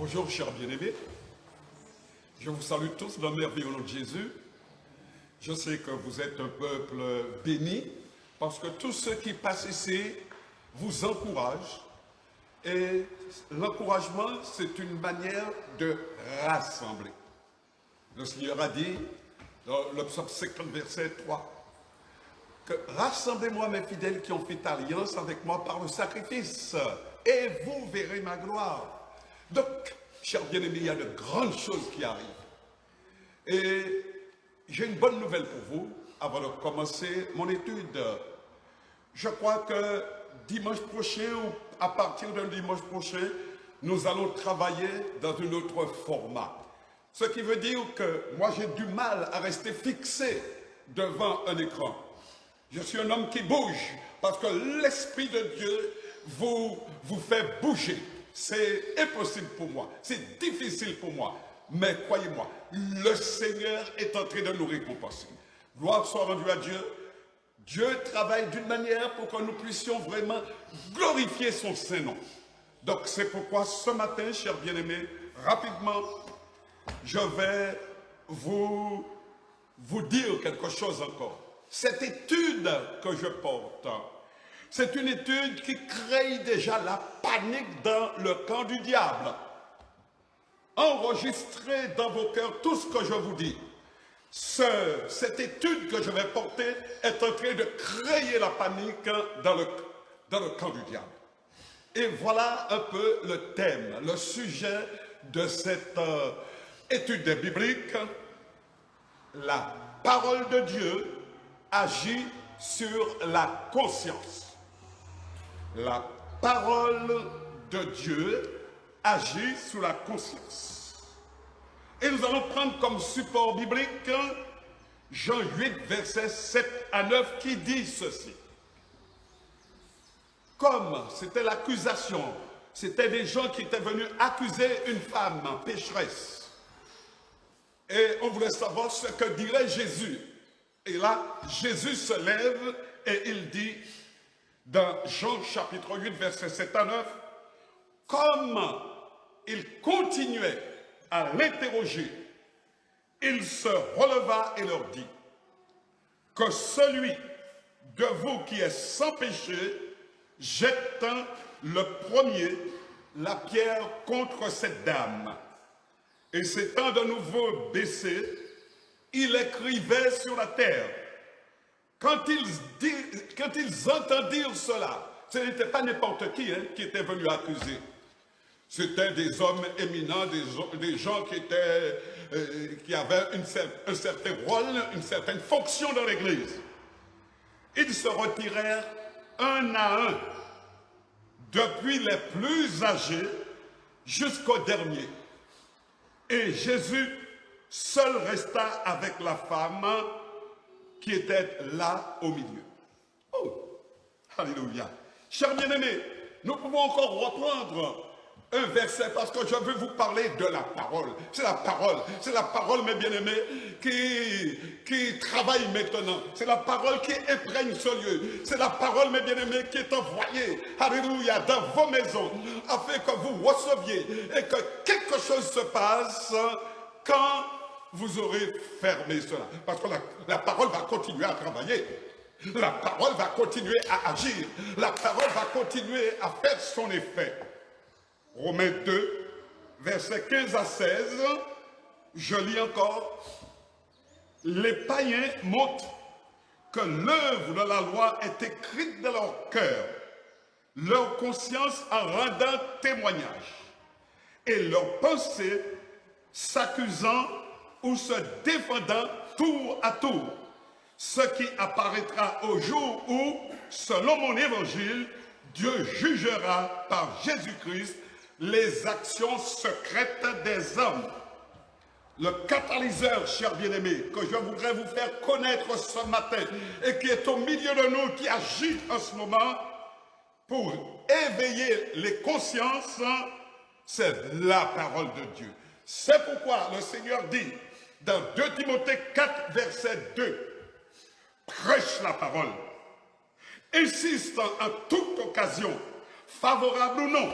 Bonjour, chers bien-aimés. Je vous salue tous dans le merveilleux nom de Jésus. Je sais que vous êtes un peuple béni parce que tous ceux qui passent ici vous encouragent. Et l'encouragement, c'est une manière de rassembler. Le Seigneur a dit dans le psaume 50, verset 3, que rassemblez-moi mes fidèles qui ont fait alliance avec moi par le sacrifice, et vous verrez ma gloire. Donc, chers bien-aimés, il y a de grandes choses qui arrivent. Et j'ai une bonne nouvelle pour vous avant de commencer mon étude. Je crois que dimanche prochain ou à partir d'un dimanche prochain, nous allons travailler dans un autre format. Ce qui veut dire que moi j'ai du mal à rester fixé devant un écran. Je suis un homme qui bouge parce que l'Esprit de Dieu vous fait bouger. C'est impossible pour moi, c'est difficile pour moi. Mais croyez-moi, le Seigneur est en train de nous récompenser. Gloire soit rendue à Dieu. Dieu travaille d'une manière pour que nous puissions vraiment glorifier son Saint-Nom. Donc c'est pourquoi ce matin, chers bien-aimés, rapidement, je vais vous dire quelque chose encore. Cette étude que je porte, c'est une étude qui crée déjà la panique dans le camp du diable. Enregistrez dans vos cœurs tout ce que je vous dis. Cette étude que je vais porter est en train de créer la panique dans le camp du diable. Et voilà un peu le thème, le sujet de cette étude biblique. La parole de Dieu agit sur la conscience. La parole de Dieu agit sur la conscience. Et nous allons prendre comme support biblique Jean 8, versets 7 à 9 qui dit ceci. Comme c'était l'accusation, c'était des gens qui étaient venus accuser une femme pécheresse. Et on voulait savoir ce que dirait Jésus. Et là, Jésus se lève et il dit dans Jean chapitre 8, versets 7 à 9, comme il continuait à l'interroger, il se releva et leur dit que celui de vous qui est sans péché jette le premier la pierre contre cette dame. Et s'étant de nouveau baissé, il écrivait sur la terre. Quand ils entendirent cela, ce n'était pas n'importe qui était venu accuser. C'était des hommes éminents, des gens qui avaient un certain rôle, une certaine fonction dans l'Église. Ils se retirèrent un à un, depuis les plus âgés jusqu'au dernier. Et Jésus seul resta avec la femme qui était là au milieu. Oh, alléluia. Chers bien-aimés, nous pouvons encore reprendre un verset parce que je veux vous parler de la parole. C'est la parole, mes bien-aimés, qui travaille maintenant. C'est la parole qui éprègne ce lieu. C'est la parole, mes bien-aimés, qui est envoyée, alléluia, dans vos maisons, afin que vous receviez et que quelque chose se passe quand vous aurez fermé cela. Parce que la parole va continuer à travailler. La parole va continuer à agir. La parole va continuer à faire son effet. Romains 2, versets 15 à 16, je lis encore. Les païens montrent que l'œuvre de la loi est écrite dans leur cœur, leur conscience en rendant témoignage, et leurs pensées s'accusant ou se défendant tour à tour, ce qui apparaîtra au jour où, selon mon évangile, Dieu jugera par Jésus-Christ les actions secrètes des hommes. Le catalyseur, chers bien-aimés, que je voudrais vous faire connaître ce matin et qui est au milieu de nous, qui agit en ce moment pour éveiller les consciences, c'est la parole de Dieu. C'est pourquoi le Seigneur dit dans 2 Timothée 4, verset 2, prêche la parole, insiste en toute occasion, favorable ou non,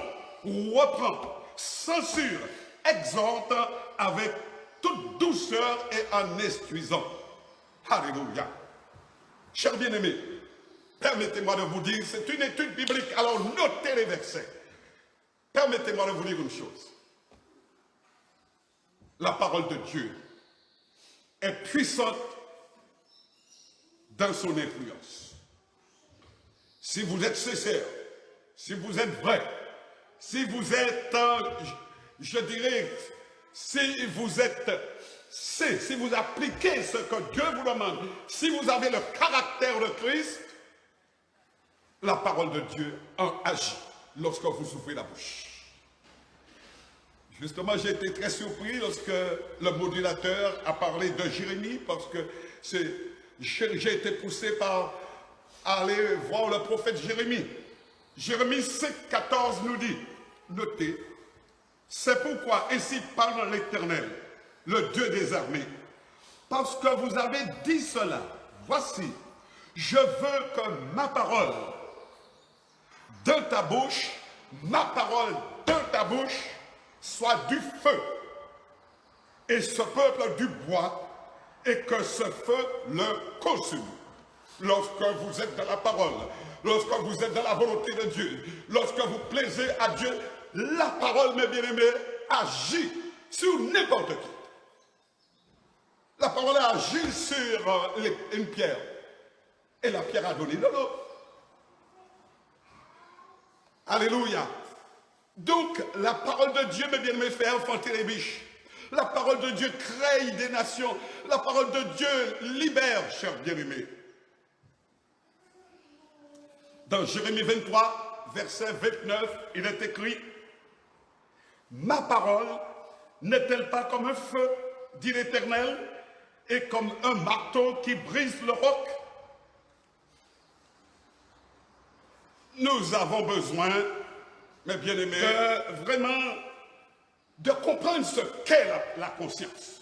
reprend, censure, exhorte avec toute douceur et en instruisant. Alléluia. Chers bien-aimés, permettez-moi de vous dire, c'est une étude biblique, alors notez les versets. Permettez-moi de vous dire une chose. La parole de Dieu est puissante dans son influence. Si vous êtes sincère, si vous êtes vrai, si vous êtes, je dirais, si vous êtes, si vous appliquez ce que Dieu vous demande, si vous avez le caractère de Christ, la parole de Dieu en agit lorsque vous ouvrez la bouche. Justement, j'ai été très surpris lorsque le modulateur a parlé de Jérémie, parce que j'ai été poussé par aller voir le prophète Jérémie. Jérémie 5,14 nous dit, notez, c'est pourquoi ainsi parle l'Éternel, le Dieu des armées, parce que vous avez dit cela, voici, je veux que ma parole dans ta bouche, ma parole dans ta bouche, soit du feu, et ce peuple du bois, et que ce feu le consume. Lorsque vous êtes dans la parole, lorsque vous êtes dans la volonté de Dieu, lorsque vous plaisez à Dieu, la parole, mes bien-aimés, agit sur n'importe qui. La parole agit sur une pierre, et la pierre a donné de l'eau. Alléluia. Donc, la parole de Dieu, mes bien-aimés, fait enfanter les biches. La parole de Dieu crée des nations. La parole de Dieu libère, chers bien-aimés. Dans Jérémie 23, verset 29, il est écrit, « Ma parole n'est-elle pas comme un feu, dit l'Éternel, et comme un marteau qui brise le roc ?» Nous avons besoin, mes bien-aimés, vraiment de comprendre ce qu'est la conscience.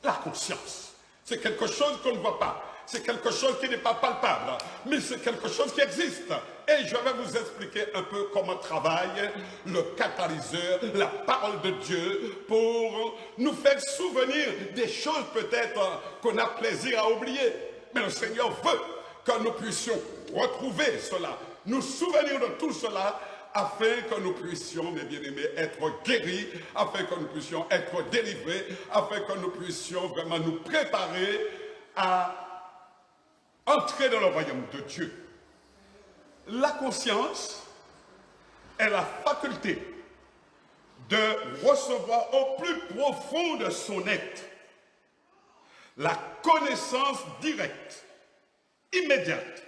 La conscience, c'est quelque chose qu'on ne voit pas. C'est quelque chose qui n'est pas palpable, mais c'est quelque chose qui existe. Et je vais vous expliquer un peu comment travaille le catalyseur, la parole de Dieu, pour nous faire souvenir des choses peut-être qu'on a plaisir à oublier. Mais le Seigneur veut que nous puissions retrouver cela, nous souvenir de tout cela, afin que nous puissions, mes bien-aimés, être guéris, afin que nous puissions être délivrés, afin que nous puissions vraiment nous préparer à entrer dans le royaume de Dieu. La conscience est la faculté de recevoir au plus profond de son être la connaissance directe, immédiate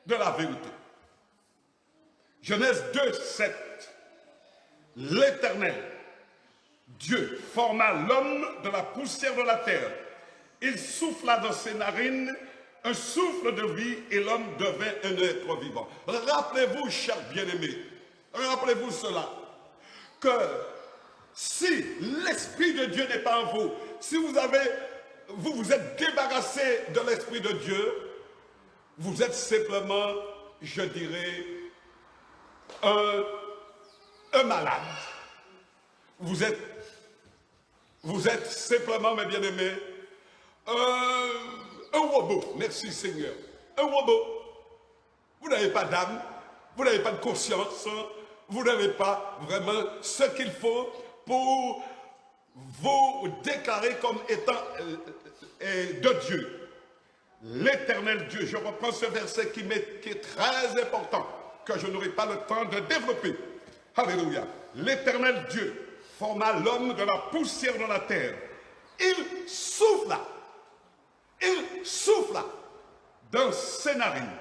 de la vérité. Genèse 2, 7. L'Éternel, Dieu, forma l'homme de la poussière de la terre. Il souffla dans ses narines un souffle de vie et l'homme devint un être vivant. Rappelez-vous, chers bien-aimés, rappelez-vous cela, que si l'Esprit de Dieu n'est pas en vous, si vous vous êtes débarrassé de l'Esprit de Dieu, vous êtes simplement, je dirais, un malade. Vous êtes simplement, mes bien-aimés, un robot. Merci Seigneur. Un robot. Vous n'avez pas d'âme, vous n'avez pas de conscience, vous n'avez pas vraiment ce qu'il faut pour vous déclarer comme étant de Dieu. L'Éternel Dieu, je reprends ce verset qui est très important, que je n'aurai pas le temps de développer. Alléluia. L'Éternel Dieu forma l'homme de la poussière de la terre. Il souffla dans ses narines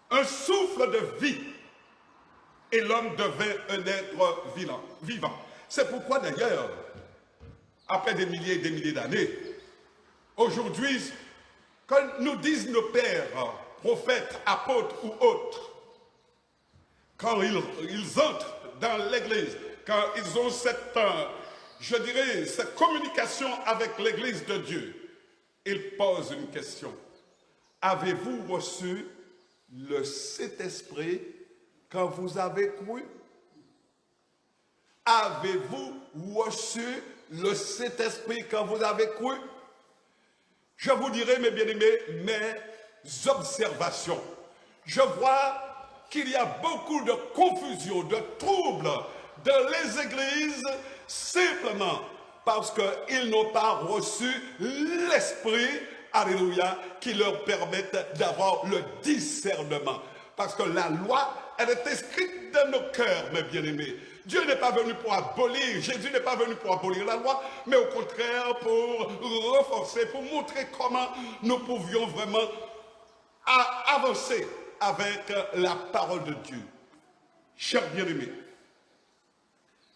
un souffle de vie et l'homme devint un être vivant. C'est pourquoi d'ailleurs, après des milliers et des milliers d'années, aujourd'hui, quand nous disent nos pères, prophètes, apôtres ou autres, quand ils entrent dans l'église, quand ils ont cette, je dirais, cette communication avec l'église de Dieu, ils posent une question. Avez-vous reçu le Saint-Esprit quand vous avez cru? avez-vous reçu le Saint-Esprit quand vous avez cru? Je vous dirai, mes bien-aimés, mes observations. Je vois qu'il y a beaucoup de confusion, de troubles dans les églises, simplement parce qu'ils n'ont pas reçu l'Esprit, alléluia, qui leur permette d'avoir le discernement. Parce que la loi, elle est inscrite dans nos cœurs, mes bien-aimés. Dieu n'est pas venu pour abolir, Jésus n'est pas venu pour abolir la loi, mais au contraire pour renforcer, pour montrer comment nous pouvions vraiment avancer avec la parole de Dieu. Chers bien-aimés,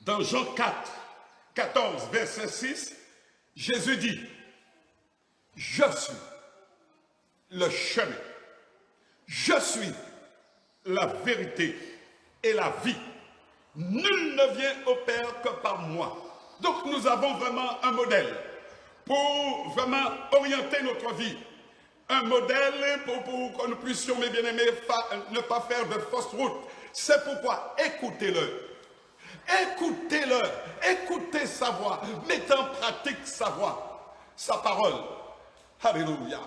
dans Jean 4, 14, verset 6, Jésus dit, « Je suis le chemin, je suis la vérité et la vie. Nul ne vient au Père que par moi. » Donc nous avons vraiment un modèle pour vraiment orienter notre vie. Un modèle pour que nous puissions, mes bien-aimés, ne pas faire de fausses routes. C'est pourquoi écoutez-le. Écoutez-le. Écoutez sa voix. Mettez en pratique sa voix, sa parole. Alléluia.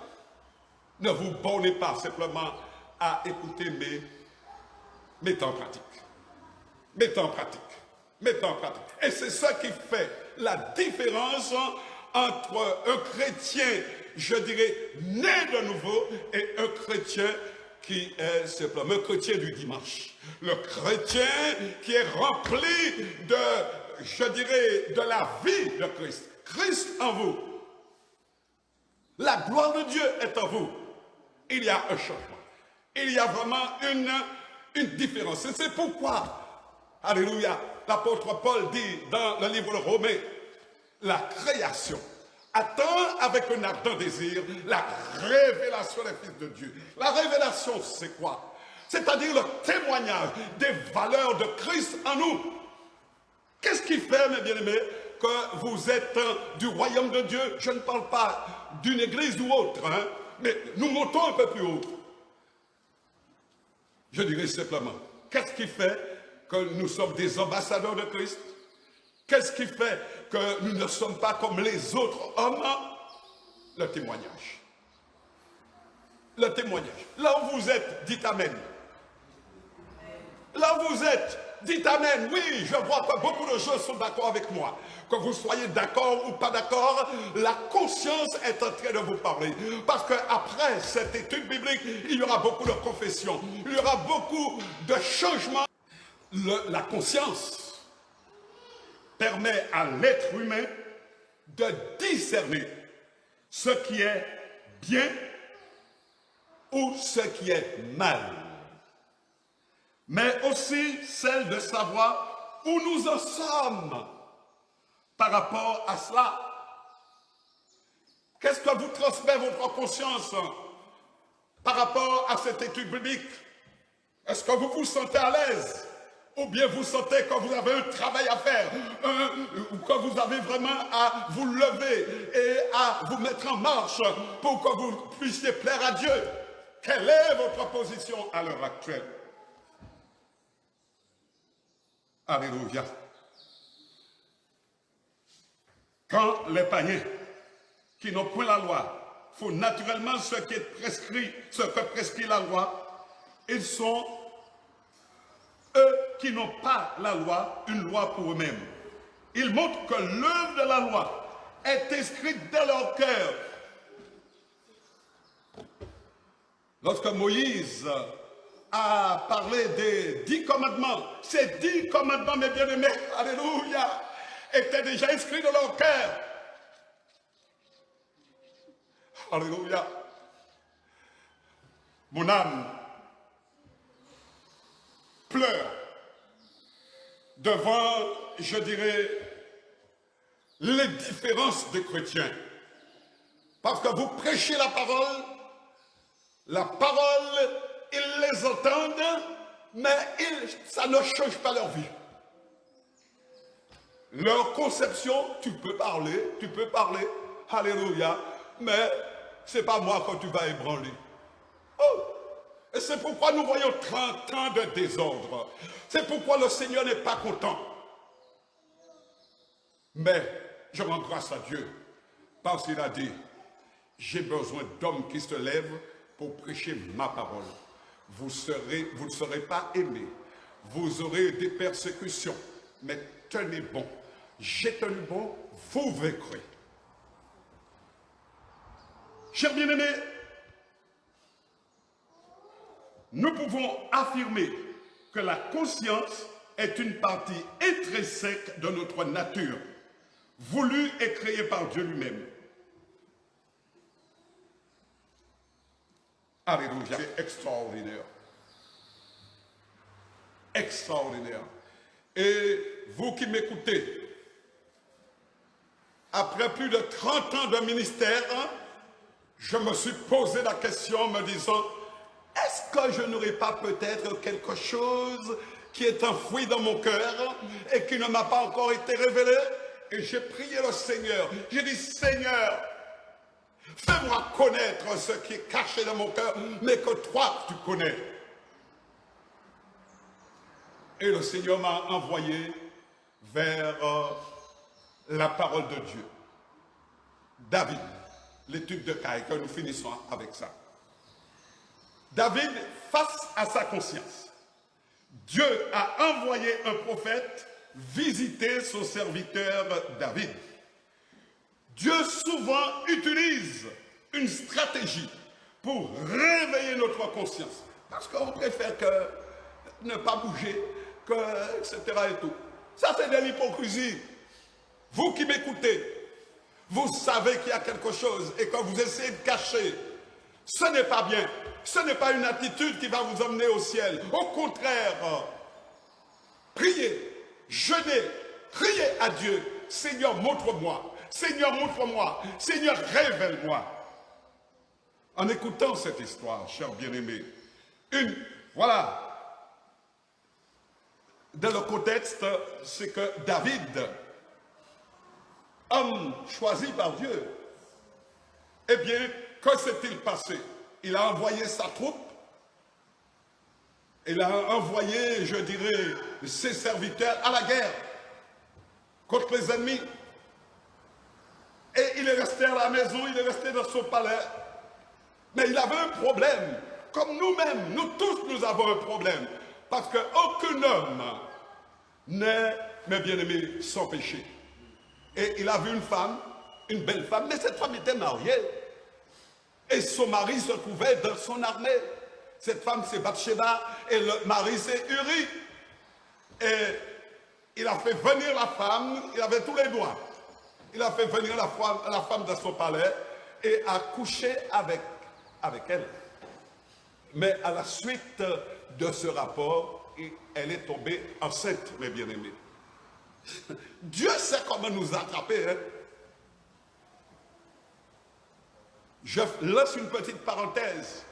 Ne vous bornez pas simplement à écouter, mais mettez en pratique. Mettez en pratique. Mettez en pratique. Et c'est ça qui fait la différence entre un chrétien, je dirais, né de nouveau, et un chrétien qui est simplement un chrétien du dimanche. Le chrétien qui est rempli de, je dirais, de la vie de Christ. Christ en vous. La gloire de Dieu est en vous. Il y a un changement. Il y a vraiment une différence. Et c'est pourquoi, alléluia, l'apôtre Paul dit dans le livre de Romains, la création attend avec un ardent désir la révélation des fils de Dieu. La révélation, c'est quoi? C'est-à-dire le témoignage des valeurs de Christ en nous. Qu'est-ce qui fait, mes bien-aimés, que vous êtes du royaume de Dieu? Je ne parle pas d'une église ou autre, hein, mais nous montons un peu plus haut. Je dirais simplement, qu'est-ce qui fait que nous sommes des ambassadeurs de Christ? Qu'est-ce qui fait que nous ne sommes pas comme les autres hommes? Le témoignage. Le témoignage. Là où vous êtes, dites Amen. Là où vous êtes, dites Amen. Oui, je vois que beaucoup de gens sont d'accord avec moi. Que vous soyez d'accord ou pas d'accord, la conscience est en train de vous parler. Parce qu'après cette étude biblique, il y aura beaucoup de confessions. Il y aura beaucoup de changements. La conscience permet à l'être humain de discerner ce qui est bien ou ce qui est mal. Mais aussi celle de savoir où nous en sommes par rapport à cela. Qu'est-ce que vous transmet votre conscience par rapport à cette étude biblique? Est-ce que vous vous sentez à l'aise? Ou bien vous sentez que vous avez un travail à faire, ou que vous avez vraiment à vous lever et à vous mettre en marche pour que vous puissiez plaire à Dieu? Quelle est votre position à l'heure actuelle? Alléluia. Quand les païens qui n'ont point la loi font naturellement ce qui est prescrit, ce que prescrit la loi, ils sont eux qui n'ont pas la loi, une loi pour eux-mêmes. Ils montrent que l'œuvre de la loi est inscrite dans leur cœur. Lorsque Moïse a parlé des 10 commandements, ces 10 commandements, mes bien-aimés, alléluia, étaient déjà inscrits dans leur cœur. Alléluia. Mon âme pleure devant, je dirais, les différences des chrétiens. Parce que vous prêchez la parole, ils les entendent, mais ça ne change pas leur vie. Leur conception, tu peux parler, alléluia, mais ce n'est pas moi que tu vas ébranler. Oh! Et c'est pourquoi nous voyons 30 ans de désordre. C'est pourquoi le Seigneur n'est pas content. Mais je rends grâce à Dieu parce qu'il a dit, j'ai besoin d'hommes qui se lèvent pour prêcher ma parole. Vous ne serez pas aimés. Vous aurez des persécutions. Mais tenez bon. J'ai tenu bon, vous vaincrez. Chers bien-aimés, nous pouvons affirmer que la conscience est une partie intrinsèque de notre nature, voulue et créée par Dieu lui-même. Alléluia, c'est extraordinaire. Extraordinaire. Et vous qui m'écoutez, après plus de 30 ans de ministère, je me suis posé la question me disant, est-ce que je n'aurais pas peut-être quelque chose qui est enfoui dans mon cœur et qui ne m'a pas encore été révélé? Et j'ai prié le Seigneur. J'ai dit, Seigneur, fais-moi connaître ce qui est caché dans mon cœur, mais que toi, tu connais. Et le Seigneur m'a envoyé vers la parole de Dieu. David, l'étude de Caïn, que nous finissons avec ça. David, face à sa conscience, Dieu a envoyé un prophète visiter son serviteur David. Dieu souvent utilise une stratégie pour réveiller notre conscience. Parce qu'on préfère ne pas bouger, etc. et tout. Ça, c'est de l'hypocrisie. Vous qui m'écoutez, vous savez qu'il y a quelque chose et que vous essayez de cacher. Ce n'est pas bien. Ce n'est pas une attitude qui va vous emmener au ciel. Au contraire, priez, jeûnez, criez à Dieu. Seigneur, montre-moi. Seigneur, montre-moi. Seigneur, révèle-moi. En écoutant cette histoire, chers bien-aimés, voilà. Dans le contexte, c'est que David, homme choisi par Dieu, eh bien, que s'est-il passé? Il a envoyé sa troupe, il a envoyé, je dirais, ses serviteurs à la guerre contre les ennemis. Et il est resté à la maison, il est resté dans son palais. Mais il avait un problème, comme nous-mêmes, nous tous nous avons un problème. Parce qu'aucun homme n'est, mes bien-aimés, sans péché. Et il a vu une femme, une belle femme, mais cette femme était mariée. Et son mari se trouvait dans son armée. Cette femme, c'est Bathsheba, et le mari, c'est Uri. Et il a fait venir la femme, il avait tous les doigts. Il a fait venir la femme dans son palais et a couché avec elle. Mais à la suite de ce rapport, elle est tombée enceinte, mes bien-aimés. Dieu sait comment nous attraper. Hein? Je lance une petite parenthèse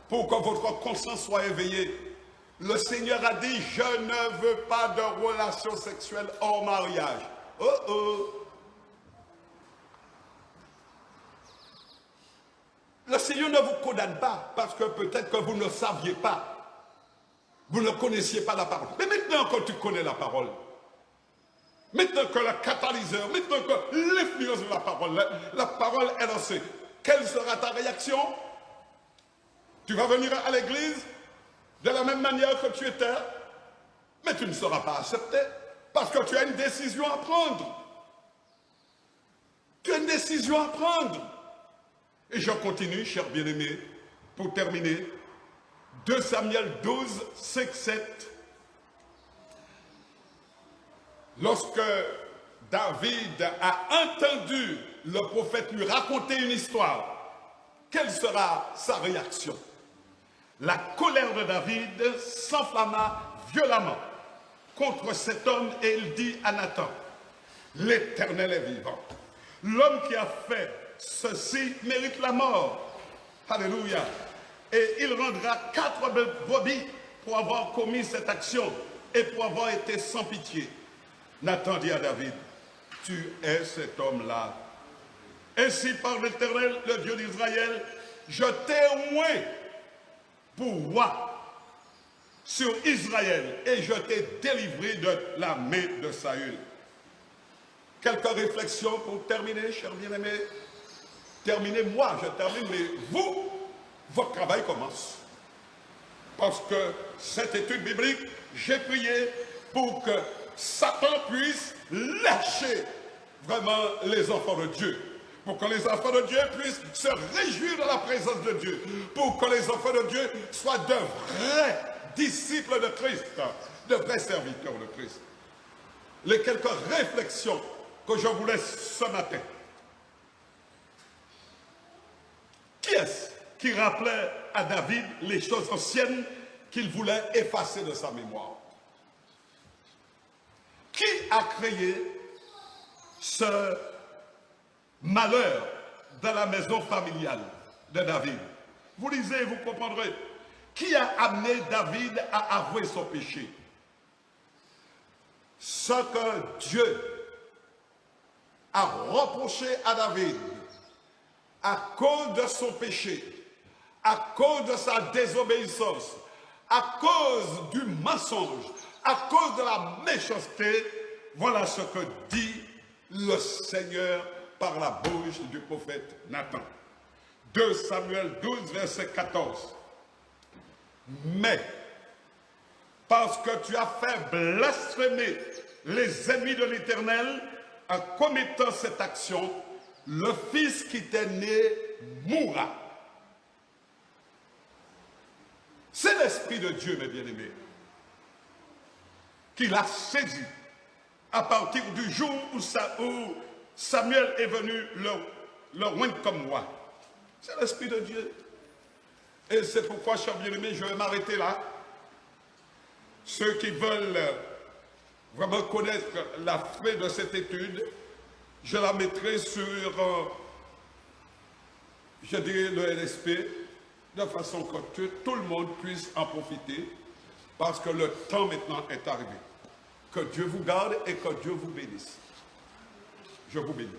pour que votre conscience soit éveillée. Le Seigneur a dit, je ne veux pas de relations sexuelles hors mariage. Oh oh! Le Seigneur ne vous condamne pas parce que peut-être que vous ne saviez pas. Vous ne connaissiez pas la parole. Mais maintenant que tu connais la parole, maintenant que le catalyseur, maintenant que l'influence de la parole est lancée, quelle sera ta réaction? Tu vas venir à l'église de la même manière que tu étais, mais tu ne seras pas accepté parce que tu as une décision à prendre. Tu as une décision à prendre. Et je continue, chers bien-aimés, pour terminer. 2 Samuel 12, 5, 7. Lorsque David a entendu le prophète lui raconter une histoire, quelle sera sa réaction? La colère de David s'enflamma violemment contre cet homme et il dit à Nathan, l'Éternel est vivant. L'homme qui a fait ceci mérite la mort. Alléluia. Et il rendra 4 brebis pour avoir commis cette action et pour avoir été sans pitié. Nathan dit à David, tu es cet homme-là. Ainsi par l'Éternel, le Dieu d'Israël, je t'ai oint pour roi sur Israël et je t'ai délivré de la main de Saül. Quelques réflexions pour terminer, chers bien-aimés. Terminez, moi je termine, mais vous, votre travail commence. Parce que cette étude biblique, j'ai prié pour que Satan puisse lâcher vraiment les enfants de Dieu. Pour que les enfants de Dieu puissent se réjouir de la présence de Dieu. Pour que les enfants de Dieu soient de vrais disciples de Christ, de vrais serviteurs de Christ. Les quelques réflexions que je vous laisse ce matin. Qui est-ce qui rappelait à David les choses anciennes qu'il voulait effacer de sa mémoire? Qui a créé ce malheur dans la maison familiale de David? Vous lisez et vous comprendrez. Qui a amené David à avouer son péché? Ce que Dieu a reproché à David à cause de son péché, à cause de sa désobéissance, à cause du mensonge, à cause de la méchanceté, voilà ce que dit le Seigneur par la bouche du prophète Nathan. 2 Samuel 12, verset 14. Mais, parce que tu as fait blasphémer les ennemis de l'Éternel en commettant cette action, le fils qui t'est né mourra. C'est l'Esprit de Dieu, mes bien-aimés, qui l'a saisi à partir du jour où Samuel est venu le oindre comme roi. C'est l'Esprit de Dieu. Et c'est pourquoi, chers bien-aimés, je vais m'arrêter là. Ceux qui veulent vraiment connaître la fin de cette étude, je la mettrai sur, je dirais, le LSP, de façon que tout le monde puisse en profiter, parce que le temps maintenant est arrivé. Que Dieu vous garde et que Dieu vous bénisse. Je vous bénis.